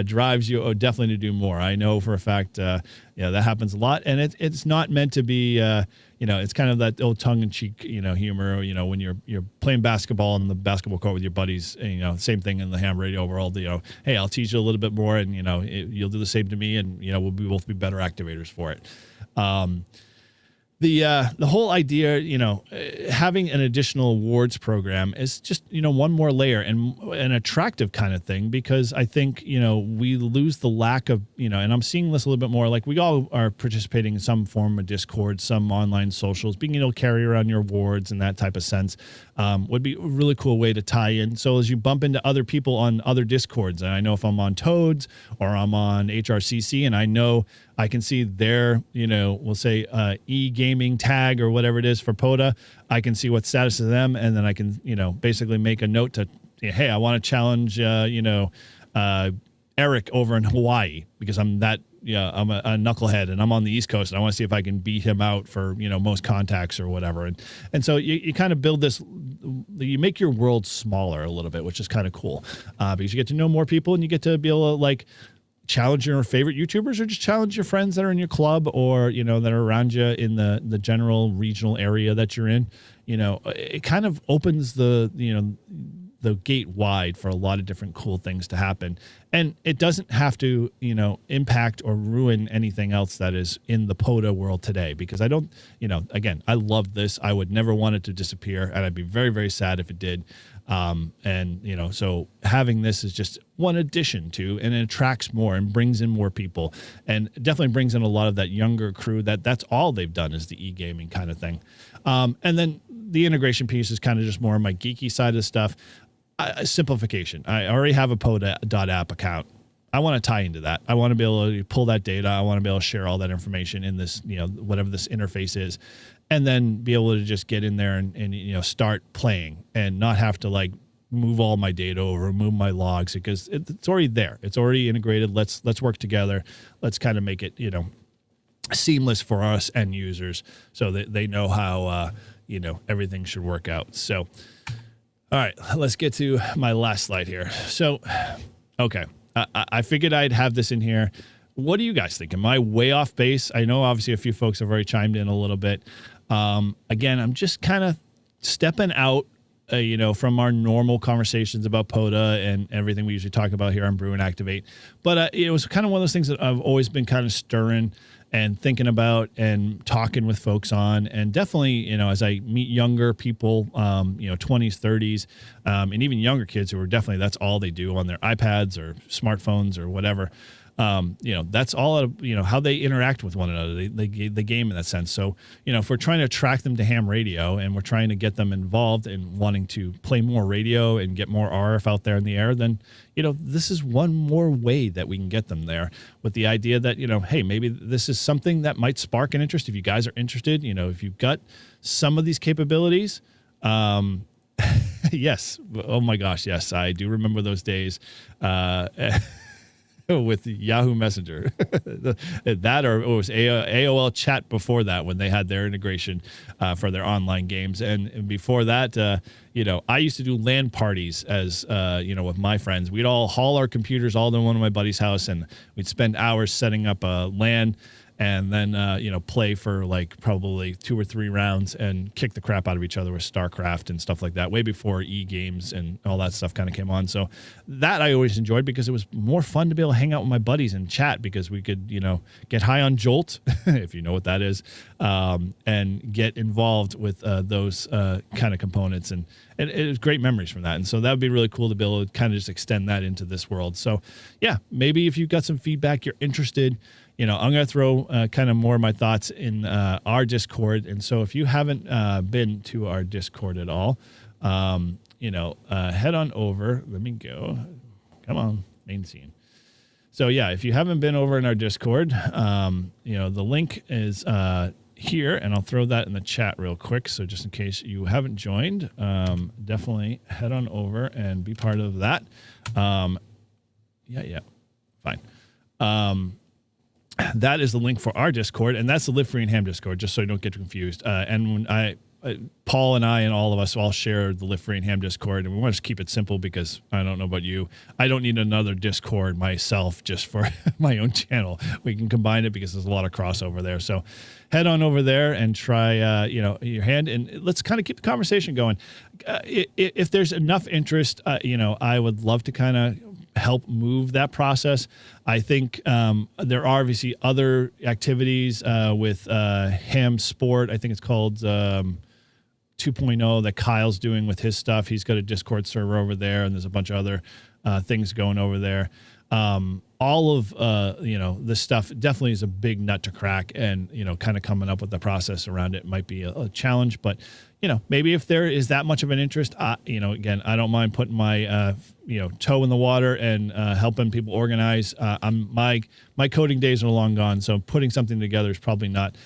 drives you definitely to do more. I know for a fact, that happens a lot. And it's not meant to be, it's kind of that old tongue-in-cheek, humor, when you're playing basketball on the basketball court with your buddies, same thing in the ham radio world, hey, I'll teach you a little bit more and, you'll do the same to me and, we'll both be better activators for it. The whole idea, having an additional awards program is just, one more layer and an attractive kind of thing, because I think, we lose the lack of, and I'm seeing this a little bit more, like we all are participating in some form of Discord, some online socials, being able to carry around your awards and that type of sense would be a really cool way to tie in. So as you bump into other people on other Discords, and I know if I'm on Toads or I'm on HRCC and I know I can see their, we'll say e-gaming tag or whatever it is for POTA. I can see what status of them, and then I can, basically make a note to, hey, I want to challenge, Eric over in Hawaii because I'm that, I'm a knucklehead and I'm on the East Coast and I want to see if I can beat him out for, most contacts or whatever. And so you kind of build this, you make your world smaller a little bit, which is kind of cool because you get to know more people and you get to be able to challenge your favorite YouTubers or just challenge your friends that are in your club or, that are around you in the general regional area that you're in. It kind of opens the gate wide for a lot of different cool things to happen. And it doesn't have to, impact or ruin anything else that is in the POTA world today, because I don't, again, I love this. I would never want it to disappear. And I'd be very, very sad if it did. So having this is just one addition to, and it attracts more and brings in more people and definitely brings in a lot of that younger crew that's all they've done is the e-gaming kind of thing. And then the integration piece is kind of just more on my geeky side of stuff. Simplification. I already have a POTA.APP account. I want to tie into that. I want to be able to pull that data. I want to be able to share all that information in this, whatever this interface is, and then be able to just get in there and start playing and not have to move all my data over, move my logs, because it's already there. It's already integrated. Let's work together. Let's kind of make it, seamless for us end users so that they know how, everything should work out. So, all right, let's get to my last slide here. So, okay, I figured I'd have this in here. What do you guys think? Am I way off base? I know obviously a few folks have already chimed in a little bit. Again, I'm just kind of stepping out, from our normal conversations about POTA and everything we usually talk about here on Brew and Activate. But it was kind of one of those things that I've always been kind of stirring and thinking about and talking with folks on. And definitely, as I meet younger people, 20s, 30s, and even younger kids who are definitely, that's all they do on their iPads or smartphones or whatever. That's all, how they interact with one another, the game in that sense. So, if we're trying to attract them to ham radio and we're trying to get them involved in wanting to play more radio and get more RF out there in the air, then, this is one more way that we can get them there, with the idea that, hey, maybe this is something that might spark an interest. If you guys are interested, if you've got some of these capabilities, yes. Oh my gosh. Yes. I do remember those days, with Yahoo Messenger, that, or it was AOL Chat before that, when they had their integration for their online games. And before that, I used to do LAN parties as, with my friends. We'd all haul our computers all to one of my buddy's house, and we'd spend hours setting up a LAN, and then, play for like probably 2 or 3 rounds and kick the crap out of each other with StarCraft and stuff like that, way before e-games and all that stuff kind of came on. So that I always enjoyed, because it was more fun to be able to hang out with my buddies and chat, because we could, get high on Jolt, if you know what that is, and get involved with those kind of components. And it was great memories from that. And so that would be really cool to be able to kind of just extend that into this world. So, yeah, maybe if you've got some feedback, you're interested, I'm going to throw kind of more of my thoughts in our Discord. And so if you haven't been to our Discord at all, head on over. Let me go. Come on, main scene. So, yeah, if you haven't been over in our Discord, the link is here, and I'll throw that in the chat real quick. So just in case you haven't joined, definitely head on over and be part of that. Fine. That is the link for our Discord, and that's the Live Free and Ham Discord, just so you don't get confused. And when Paul and I and all of us all share the Live Free and Ham Discord, and we want to just keep it simple, because I don't know about you, I don't need another Discord myself just for my own channel. We can combine it because there's a lot of crossover there. So head on over there and try, your hand, and let's kind of keep the conversation going. If there's enough interest, I would love to kind of help move that process. I think there are obviously other activities with Ham Sport. I think it's called 2.0 that Kyle's doing with his stuff. He's got a Discord server over there, and there's a bunch of other things going over there. All of this stuff definitely is a big nut to crack, and kind of coming up with the process around it might be a challenge. But maybe if there is that much of an interest, again, I don't mind putting my toe in the water and helping people organize. My coding days are long gone, so putting something together is probably not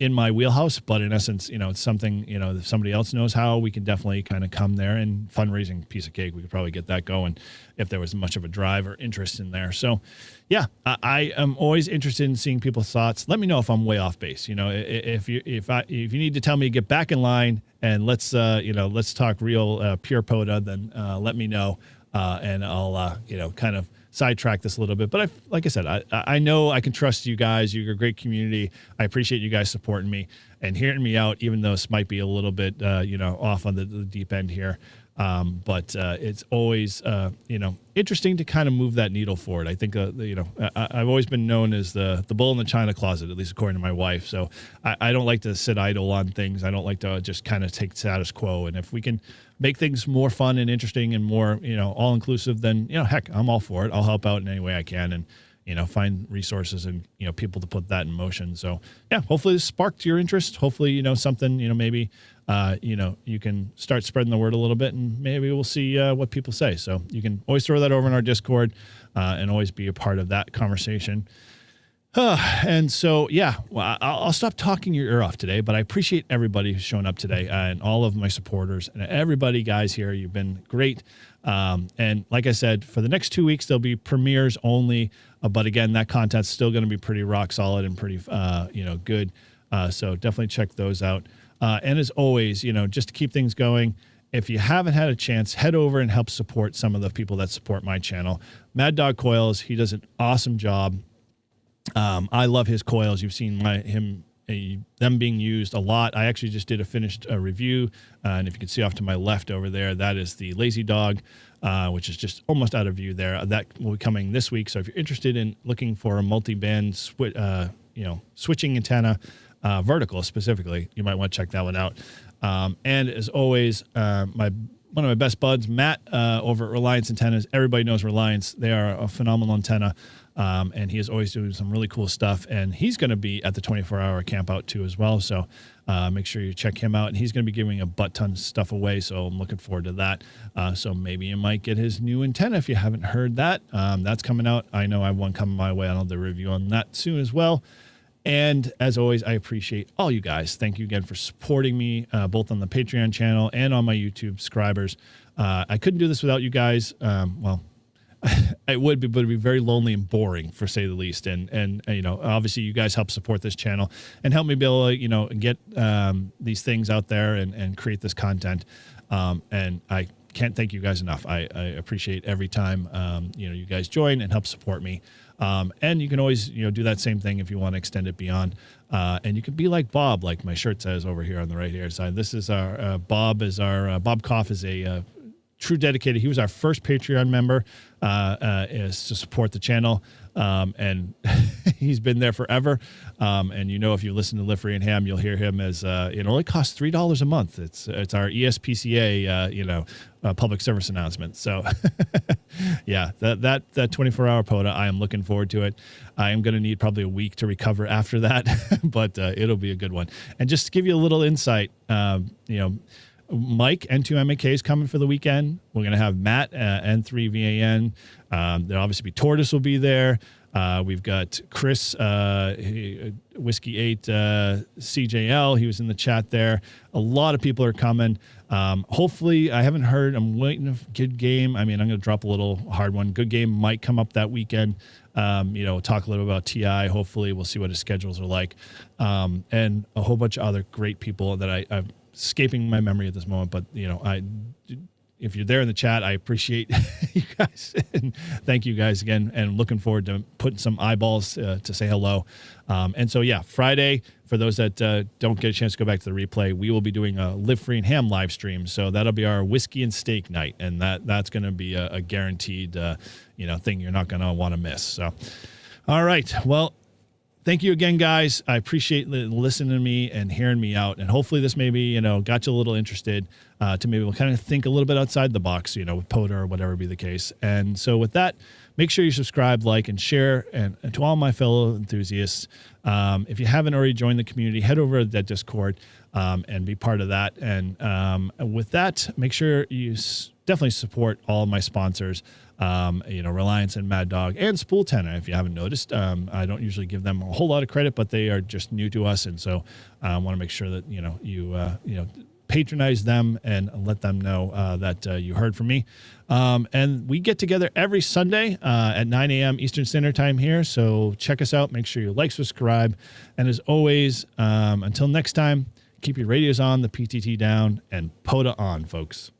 in my wheelhouse, but in essence, it's something, if somebody else knows how, we can definitely kind of come there, and fundraising piece of cake. We could probably get that going if there was much of a drive or interest in there. So yeah, I am always interested in seeing people's thoughts. Let me know if I'm way off base. If you need to tell me to get back in line and let's talk real pure POTA, then let me know, and I'll kind of sidetrack this a little bit. But like I said, I know I can trust you guys. You're a great community. I appreciate you guys supporting me and hearing me out, even though this might be a little bit off on the deep end here. But it's always interesting to kind of move that needle forward. I think I've always been known as the bull in the china closet, at least according to my wife. So I don't like to sit idle on things. I don't like to just kind of take status quo. And if we can make things more fun and interesting and more all inclusive, then heck, I'm all for it. I'll help out in any way I can, and find resources and people to put that in motion. So yeah, hopefully this sparked your interest. Hopefully something maybe you can start spreading the word a little bit, and maybe we'll see what people say. So you can always throw that over in our Discord and always be a part of that conversation. And so, yeah, well, I'll stop talking your ear off today, but I appreciate everybody who's showing up today, and all of my supporters and everybody, guys, here. You've been great. And like I said, for the next 2 weeks, there'll be premieres only. But again, that content's still going to be pretty rock solid and pretty, good. So definitely check those out. And as always, just to keep things going, if you haven't had a chance, head over and help support some of the people that support my channel. Mad Dog Coils, he does an awesome job. I love his coils. You've seen them being used a lot. I actually just did a finished review, and if you can see off to my left over there, that is the Lazy Dog, which is just almost out of view there. That will be coming this week. So if you're interested in looking for a multi-band switching antenna, vertical specifically, you might want to check that one out. And as always, my one of my best buds, Matt, over at Reliance Antennas. Everybody knows Reliance. They are a phenomenal antenna, and he is always doing some really cool stuff. And he's going to be at the 24-hour camp out too as well. So make sure you check him out. And he's going to be giving a butt ton of stuff away. So I'm looking forward to that. So maybe you might get his new antenna if you haven't heard that. That's coming out. I know I have one coming my way. I'll do a review on that soon as well. And as always, I appreciate all you guys. Thank you again for supporting me, both on the Patreon channel and on my YouTube subscribers. I couldn't do this without you guys. Well, it would be, but it'd be very lonely and boring, for say the least. And you know, obviously, you guys help support this channel and help me be able to, you know, get these things out there and create this content. And I can't thank you guys enough. I appreciate every time you know, you guys join and help support me. And you can always, you know, do that same thing if you want to extend it beyond. And you can be like Bob, like my shirt says over here on the right here side. This is our Bob Koff is a true dedicated. He was our first Patreon member is to support the channel. And he's been there forever. And you know, if you listen to Liffrey and Ham, you'll hear him as it only costs $3 a month. It's our ESPCA you know, public service announcement. So yeah, that 24-hour POTA, I am looking forward to it. I am going to need probably a week to recover after that, but it'll be a good one. And just to give you a little insight, you know, Mike, N2MAK is coming for the weekend. We're going to have Matt, N3VAN. There'll obviously be Tortoise will be there. We've got Chris, Whiskey 8, CJL. He was in the chat there. A lot of people are coming. Hopefully, I haven't heard. I'm waiting for Good Game. I mean, I'm going to drop a little hard one. Good Game might come up that weekend. You know, talk a little about TI. Hopefully, we'll see what his schedules are like. And a whole bunch of other great people that I'm escaping my memory at this moment. But, you know, if you're there in the chat, I appreciate you guys. And thank you guys again. And looking forward to putting some eyeballs to say hello. And so, yeah, Friday, for those that don't get a chance to go back to the replay, we will be doing a Live Free and Ham live stream. So that'll be our whiskey and steak night. And that's going to be a guaranteed, you know, thing you're not going to want to miss. So, all right. Well, thank you again, guys. I appreciate listening to me and hearing me out. And hopefully this maybe, you know, got you a little interested to maybe kind of think a little bit outside the box, you know, with POTA or whatever be the case. And so with that, make sure you subscribe, like, and share. And to all my fellow enthusiasts, if you haven't already joined the community, head over to that Discord and be part of that. And with that, make sure you definitely support all of my sponsors. You know, Reliance and Mad Dog and Spool Tenor. If you haven't noticed, I don't usually give them a whole lot of credit, but they are just new to us, and so I want to make sure that you know patronize them and let them know that you heard from me. And we get together every Sunday at 9 a.m. Eastern Standard Time here. So check us out. Make sure you like, subscribe, and as always, until next time, keep your radios on, the PTT down, and POTA on, folks.